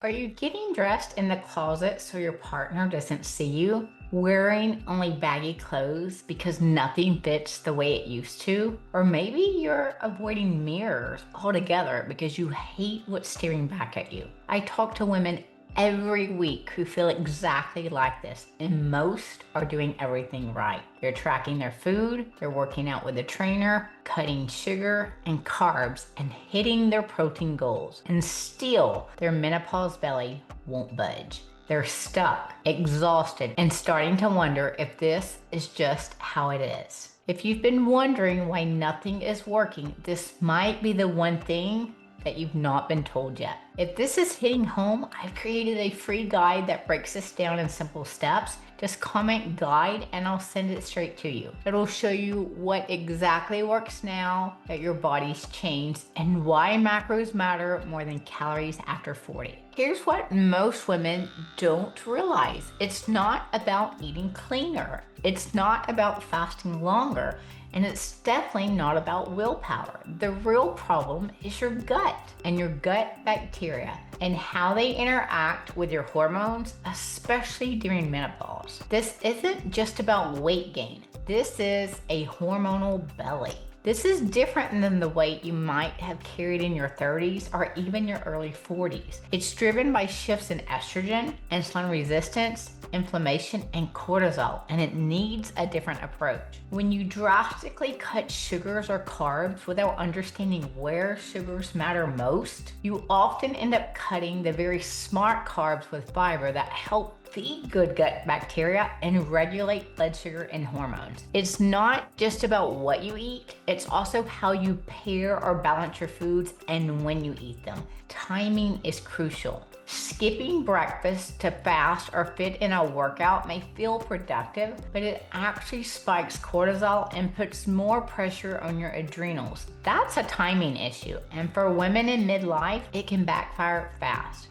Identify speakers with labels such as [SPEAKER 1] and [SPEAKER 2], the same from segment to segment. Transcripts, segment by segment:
[SPEAKER 1] Are you getting dressed in the closet so your partner doesn't see you? Wearing only baggy clothes because nothing fits the way it used to? Or maybe you're avoiding mirrors altogether because you hate what's staring back at you. I talk to women every week who feel exactly like this, and most are doing everything right. They're tracking their food, they're working out with a trainer, cutting sugar and carbs, and hitting their protein goals. And still, their menopause belly won't budge. They're stuck, exhausted, and starting to wonder if this is just how it is. If you've been wondering why nothing is working, this might be the one thing that you've not been told yet. If this is hitting home, I've created a free guide that breaks this down in simple steps. Just comment guide and I'll send it straight to you. It'll show you what exactly works now that your body's changed and why macros matter more than calories after 40. Here's what most women don't realize. It's not about eating cleaner. It's not about fasting longer. And it's definitely not about willpower. The real problem is your gut and your gut bacteria and how they interact with your hormones, especially during menopause. This isn't just about weight gain. This is a hormonal belly. This is different than the weight you might have carried in your 30s or even your early 40s. It's driven by shifts in estrogen, insulin resistance, inflammation, and cortisol, and it needs a different approach. When you drastically cut sugars or carbs without understanding where sugars matter most, you often end up cutting the very smart carbs with fiber that help feed good gut bacteria and regulate blood sugar and hormones. It's not just about what you eat, it's also how you pair or balance your foods and when you eat them. Timing is crucial. Skipping breakfast to fast or fit in a workout may feel productive, but it actually spikes cortisol and puts more pressure on your adrenals. That's a timing issue, and for women in midlife, it can backfire fast.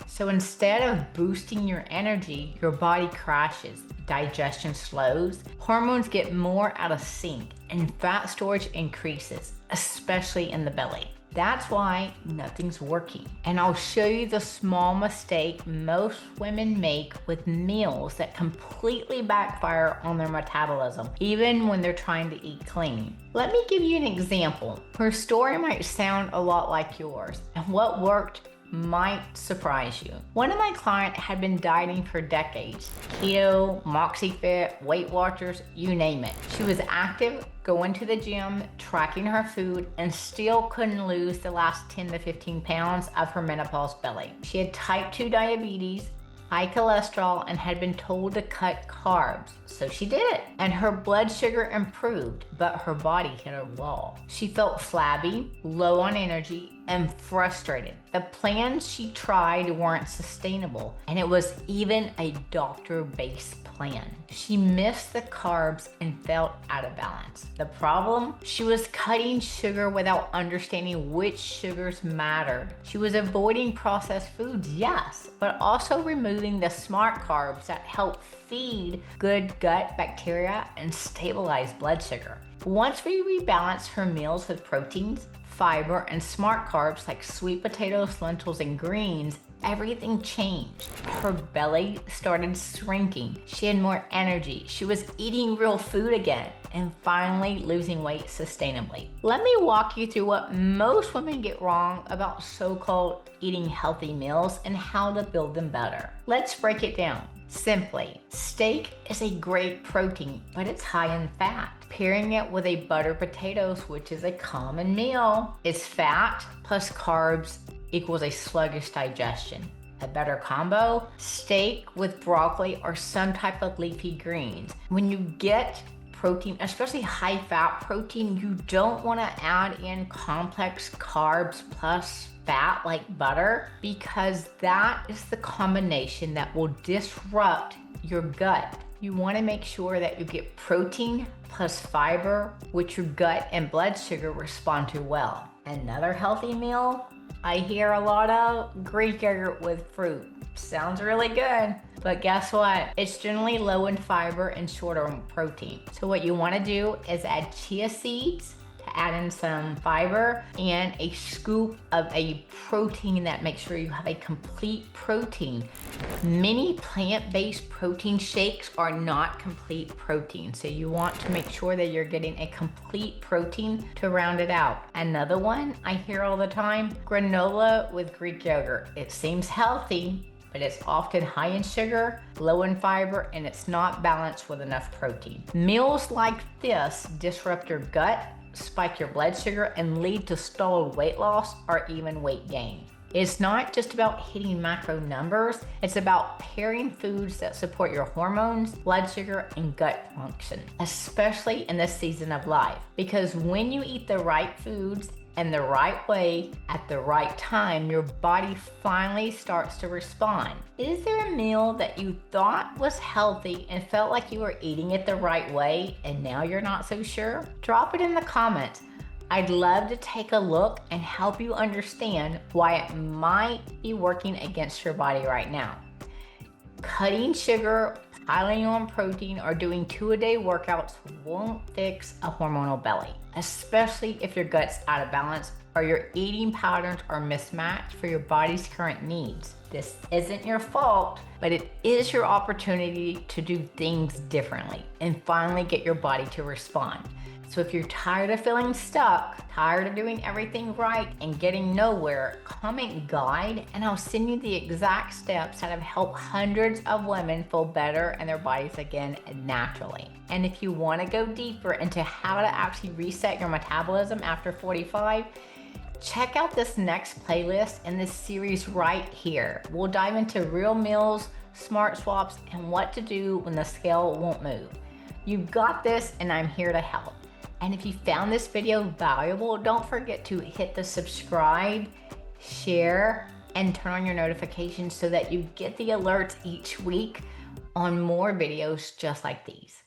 [SPEAKER 1] So instead of boosting your energy, your body crashes, digestion slows, hormones get more out of sync, and fat storage increases, especially in the belly. That's why nothing's working. And I'll show you the small mistake most women make with meals that completely backfire on their metabolism, even when they're trying to eat clean. Let me give you an example. Her story might sound a lot like yours, and what worked might surprise you. One of my clients had been dieting for decades. Keto, MoxyFit, Weight Watchers, you name it. She was active, going to the gym, tracking her food, and still couldn't lose the last 10 to 15 pounds of her menopause belly. She had type 2 diabetes, high cholesterol, and had been told to cut carbs. So she did it. And her blood sugar improved, but her body hit a wall. She felt flabby, low on energy, and frustrated. The plans she tried weren't sustainable, and it was even a doctor-based plan. She missed the carbs and felt out of balance. The problem? She was cutting sugar without understanding which sugars mattered. She was avoiding processed foods, yes, but also removing the smart carbs that help feed good gut bacteria and stabilize blood sugar. Once we rebalanced her meals with proteins, fiber, and smart carbs like sweet potatoes, lentils, and greens, everything changed. Her belly started shrinking. She had more energy. She was eating real food again and finally losing weight sustainably. Let me walk you through what most women get wrong about so-called eating healthy meals and how to build them better. Let's break it down. Simply, steak is a great protein, but it's high in fat. Pairing it with a butter potatoes, which is a common meal, is fat plus carbs equals a sluggish digestion. A better combo, steak with broccoli or some type of leafy greens. When you get protein, especially high fat protein, you don't want to add in complex carbs plus fat like butter, because that is the combination that will disrupt your gut. You want to make sure that you get protein plus fiber, which your gut and blood sugar respond to well. Another healthy meal I hear a lot of, Greek yogurt with fruit. Sounds really good, but guess what? It's generally low in fiber and shorter in protein. So what you want to do is add chia seeds, add in some fiber and a scoop of a protein that makes sure you have a complete protein. Many plant-based protein shakes are not complete protein, so you want to make sure that you're getting a complete protein to round it out. Another one I hear all the time, granola with Greek yogurt. It seems healthy, but it's often high in sugar, low in fiber, and it's not balanced with enough protein. Meals like this disrupt your gut, spike your blood sugar, and lead to stalled weight loss or even weight gain. It's not just about hitting macro numbers, it's about pairing foods that support your hormones, blood sugar, and gut function, especially in this season of life. Because when you eat the right foods and the right way at the right time, your body finally starts to respond. Is there a meal that you thought was healthy and felt like you were eating it the right way and now you're not so sure? Drop it in the comments. I'd love to take a look and help you understand why it might be working against your body right now. Cutting sugar, piling on protein, or doing 2-a-day workouts won't fix a hormonal belly, especially if your gut's out of balance or your eating patterns are mismatched for your body's current needs. This isn't your fault, but it is your opportunity to do things differently and finally get your body to respond. So if you're tired of feeling stuck, tired of doing everything right and getting nowhere, comment guide and I'll send you the exact steps that have helped hundreds of women feel better in their bodies again naturally. And if you want to go deeper into how to actually reset your metabolism after 45, check out this next playlist in this series right here. We'll dive into real meals, smart swaps, and what to do when the scale won't move. You've got this and I'm here to help. And if you found this video valuable, don't forget to hit the subscribe, share, and turn on your notifications so that you get the alerts each week on more videos just like these.